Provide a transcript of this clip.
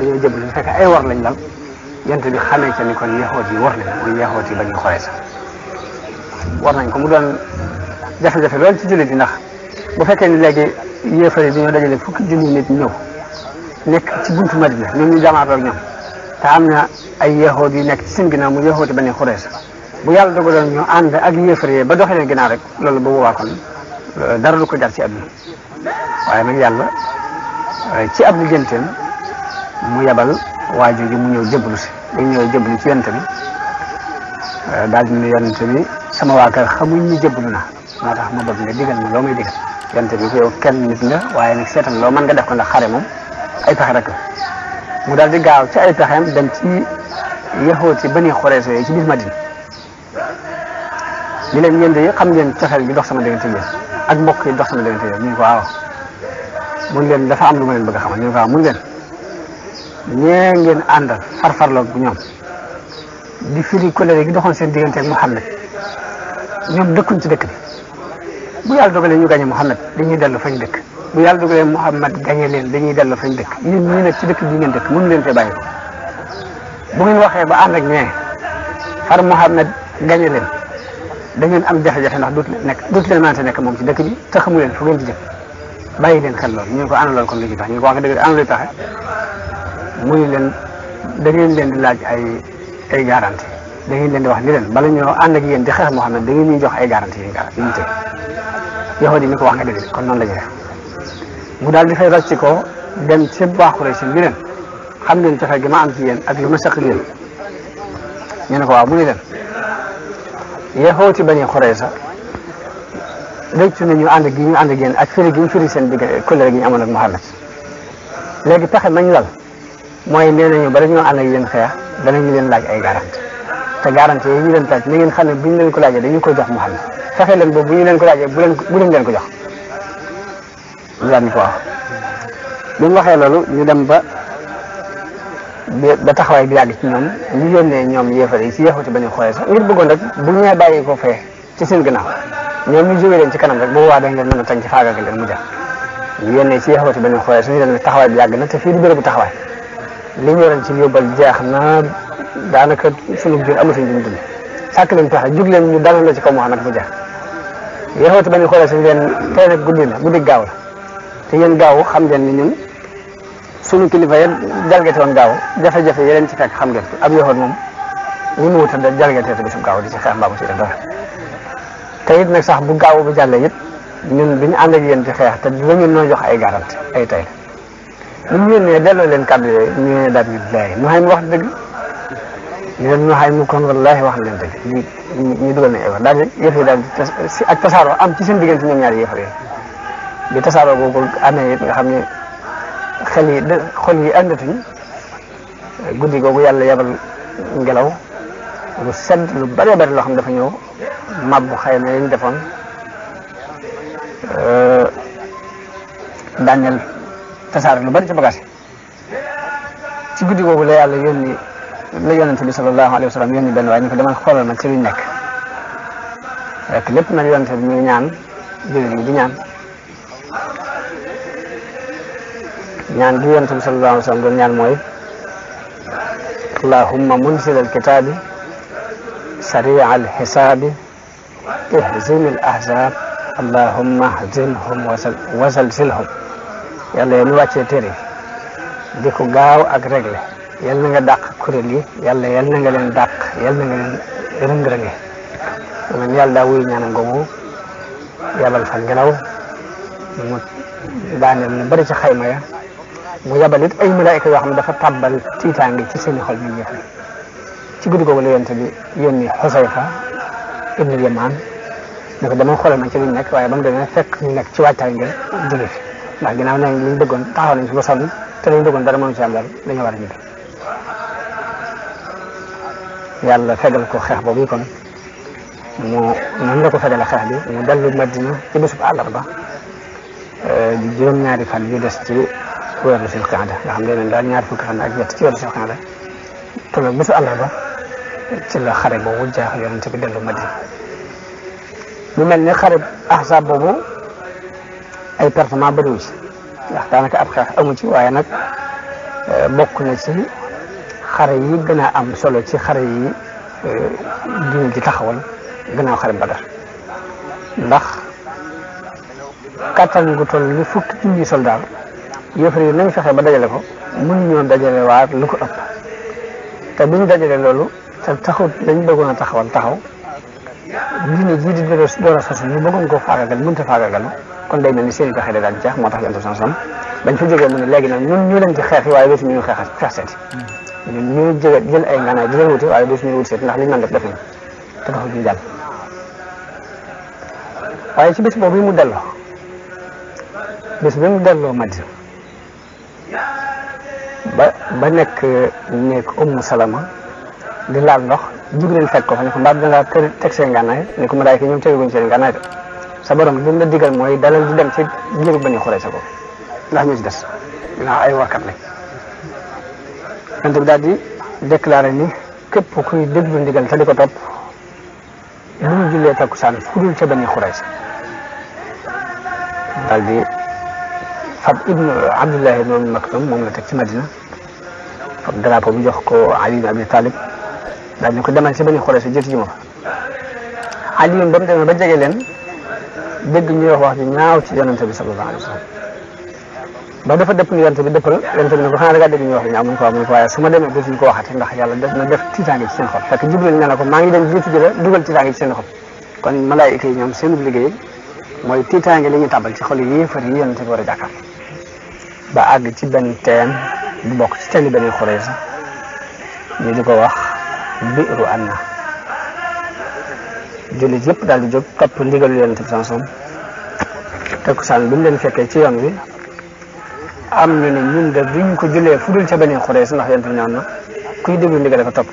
dañoo jëblu su fekkee ay war lañ dal yonent bi xamee ca ni kon yahood yi war nañ muy yahood yi Bani Qurayza war nañ ko mu doon jafe-jafe loolu ci jullit yi ndax bu fekkee ni léegi yéefar yi dañoo dajale fukki junni nit ñëw nekk ci buntu Madina ñoom ñu jamaatoo ak ñoom te am na ay yahood yu nekk ci seen ginnaaw mu yahood yi Bani Qurayza bu yàlla dogaloon ñu ànd ak yéefar yi ba doxee leen ginnaaw rek loolu bu boobaa kon dara du ko jar ci àdduna waaye nag yàlla ci ab lijjanteem mu yebal waa jooju mu ñëw jëblu si dañ ñëw jëblu ci yonent bi daal di ne yonent bi sama waa kër xamuñ ñu jëblu na moo tax ma bëgg nga digal ma loo may digal yonent bi yow kenn nit nga waaye nag seetal loo mën nga def ko ndax xare moom ay pexe rek la mu daal di gaaw ci ay pexeem dem ci yahood ci Bani Qurayza yi ci biir Madina li leen yéen de xam ngeen cofeel bi dox sama diggante yéen ak mbokk yi dox sama diggante yéen ñu ngi ko waaw mun leen dafa am lu ma leen bëgg a xamal ñu ngi ko waaw mun leen ñee ngeen àndal farfarloog bu ñoom di firi colère gi doxoon seen diggante ak Muhammad ñoom dëkkuñ ci dëkk bi bu yàlla dogalee ñu gañe Muhammad dañuy dellu fañ dëkk bu yàlla dogalee Muhammad gañe leen dañuy dellu fañ dëkk yéen ñii nag ci dëkk bi ngeen dëkk mënu leen fee bàyyi bu ngeen waxee ba ànd ak ñee far Muhammad gañe leen da ngeen am jafe-jafe ndax dootu leen mënante nekk moom ci dëkk bi te xamu leen fu ngeen ci jëm bàyyi leen xel loolu ñu ko ana loolu kon lu ci tax ñu ko wax dëgg ana luy taxe mu ni leen da ngeen leen di laaj ay garantie da ngeen leen di wax ni leen bala ñoo ànd ak yéen di xeex Muhammad da ngeen ñuy jox ay garantie yu ñu teg yahood yi ni ko wax nga dëgg kon noonu la ñuy def mu daal di fay rocci ko dem ci waa Quraysh bi leen xam ngeen cofeel gi ma am ci yéen ak lu ma saq yéen ñu ne ko waaw mu ni leen yahood ci Bani Qurayza rëccu nañu ànd gi ñu ànd ak yéen ak firi gi ñu firi seen digg kóllëre gi ñu amoon ak Muhammad léegi pexe mañu dal mooy nee nañu ba dañoo ànd ak yéen xeex danañu leen laaj ay garanti te garanti yi ñu leen laaj na ngeen xam ne bu ñu leen ko laajee dañu ko jox Muhammad fexe leen boobu bu ñu leen ko laajee bu leen ko jox ñu daal ni ko wax bi mu waxee loolu ñu dem ba taxawaay bi yàgg ci ñoom ñu yónnee ñoom yéefar yi ci yahuud ci Bani Qurayza ngir bëggoon rek bu ñee bàyyi ko fee ci seen gannaaw ñoom ñu jógee leen ci kanam rek bu boobaa dañ leen mën a tañ ci faagaagal leen mu jar ñu yónnee ci yahuud ci Bani Qurayza ñu leen taxawaay bi yàgg na te fii di bérébu taxawaay li ñu yoroon ci yóbbal jeex na daanaka sunu jur amatuñ duñ dund sàkk leen pexe jug leen ñu dalal la ci kaw Muhammad mu jeex yahuud ci Bani Qurayza ñu leen tey nag guddi gaaw la te yéen gaaw xam ngeen ni ñun sunu kilifa ya jalgate woon gaaw jafe-jafe yeneen ci fekk xam ngeen ab yahood moom ñi mu wutal da jalgate te bisu gaaw di ci xeex mbaa mu ci def dara te it nag sax bu gaaw bu jàllee it ñun duñu ànd ak yéen ci xeex te dañu noo jox ay garanti ay tay bu ñu yónnee delloo leen kàddu yooyu ñu ne daal ñu lay nu xay mu wax dëgg ñu leen nu xay mu kon wallaahi wax leen dëgg ñu dugal nañ ay wax daal di yëf yi daal si ak tasaaroo am ci seen diggante ñoom ñaari yëfar yi bi tasaaroo boobu amee it nga xam ne xol yi àndatuñ guddi googu yàlla yabal ngelaw lu sedd lu bëree bëri loo xam dafa ñëw mabbu xëy na yi ñu defoon daaneel tasaare lu bëri ci bagage ci guddi googu la yàlla yónni la yonente bi sallallahu alayhi wa sallam yónni benn waaye ñu ko demal xoolal ma ci luñ nekk rek lépp nag yonente bi ñu ñaan jullit yi di ñaan gi yonent bi sallallahu alayhi wa sallam doon ñaan mooy allahumma munzil alkitabi sari alxisaabi ihzim al ahzab allahumma hzimhum wasalsilhum yàlla yéen ñu wàccee téere di ko gaaw ak réglé yal na nga dàq kuréel yi yàlla yal na nga leen dàq yal na nga leen rëng-rënge man yàlla daa wuyu ñaanam googu yabal fa ngelaw mu daaneel lu bëri ci xayma ya mu yabal it ay malaayika yoo xam ne dafa tàbbal tiitaange ci seeni xol ñu yëf ci guddi googu la yonent bi yónni Xusayfa ibnul Yamaan ne ko dama xoolal ma ci liñ nekk waaye ba mu demee fekk ñu nekk ci waajtaay ngir jóge fi ndax ginnaaw nañ liñ bëggoon taxaw nañ fi ba sonn te liñ bëggoon dara mënu ci am dara dañoo war a ñibbi yàlla fegal ko xeex boobu kon mu noonu la ko fegale xeex bi mu dellu Madina ci bésub àllarba di juróom-ñaari fan yu des ci weeru Zulqaada nga xam ne daal ñaar fukki fan ak ñett ci weeru Zulqaada tolloog bésu àllarba ci la xare boobu jaax yonent bi dellu Madina mu mel ni xare Ahzab boobu ay pertement bëriwu ci ndax daanaka ab xeex amu ci waaye nag bokk na ci xare yi gën a am solo ci xare yi diine ji taxawal gannaaw xare Badar ndax kattan gu toll ni fukki junni soldaar yëfar yi nañ fexe ba dajale ko mënuñoo dajale waar lu ko ëpp te bi ñu dajale loolu te taxut dañ bëggoon a taxaw diine jii di door a sosu ñu bëggoon koo faagagal mënut a faagagal kon day mel ni seen i pexe da daan jeex moo tax yonent sam bañ fa jógee mu ne léegi nag ñun ñu leen ci xeex yi waaye dootu ñu xeex seeti ñun ñu jël ay nganaay di leen wuti waaye dootu ñu wut seeti ndax li ñu mën def nañ te taxul ñu jàll waaye ci bés boobu yi mu delloo bés bi mu delloo Madina ba nekk Ummu Salama di laal ndox Jibril fekk ko fa ne ko mbaa dangaa teg seen ngànnaay ne ko malaayka ñoom teguñ seen ngànnaay de sa borom li mu la digal mooy dalal di dem ci njëriñ Bani Xurayza ko ndax ñoo ci des ndax ay warkat lañ yonent bi daal di déclaré ni képp kuy déglu ndigal te di ko topp bu ñu jullee takkusaan fu dul ca Bani Xurayza daal di fab ibnu Abdullahi ibnu Maktum moom la teg ci Madina fab drapeau bi jox ko Ali ibn Abi Talib daal ñu ko demal ci Bani Xurayza jëti ji ma fa Ali ba mu demee ba jege leen dégg ñuy wax ji ñaaw ci yonente bi sallallahu alayhi wa sallam ba dafa dëpp ni yonente bi dëppal yonente bi ne ko xanaa da ngaa dégg ñuy wax ji ñaaw mu ne ko waaye su ma demee dootuñu ko waxati ndax yàlla def na def tiitaange ci seen xol fekk Jibril ne na ko maa ngi dem jiitu ji la dugal tiitaange ci seen xol kon malaayika yi ñoom seen liggéey mooy tiitaange li ñu tàbbal ci xol yi yéefar yi yonente bi war a jàkkaar ba àgg ci benn teen bu bokk ci teeni Bani Xurayza ñu di ko wax Bi'ru Anna jullit yëpp daal di jóg topp ndigalu yonent bi sansom takkusaan bi mu leen fekkee ci yoon wi am ñu ne ñun de duñ ko jullee fu dul ca Bani Xurayza ndax yonent bi ñaan na kuy déglu ndigal ko topp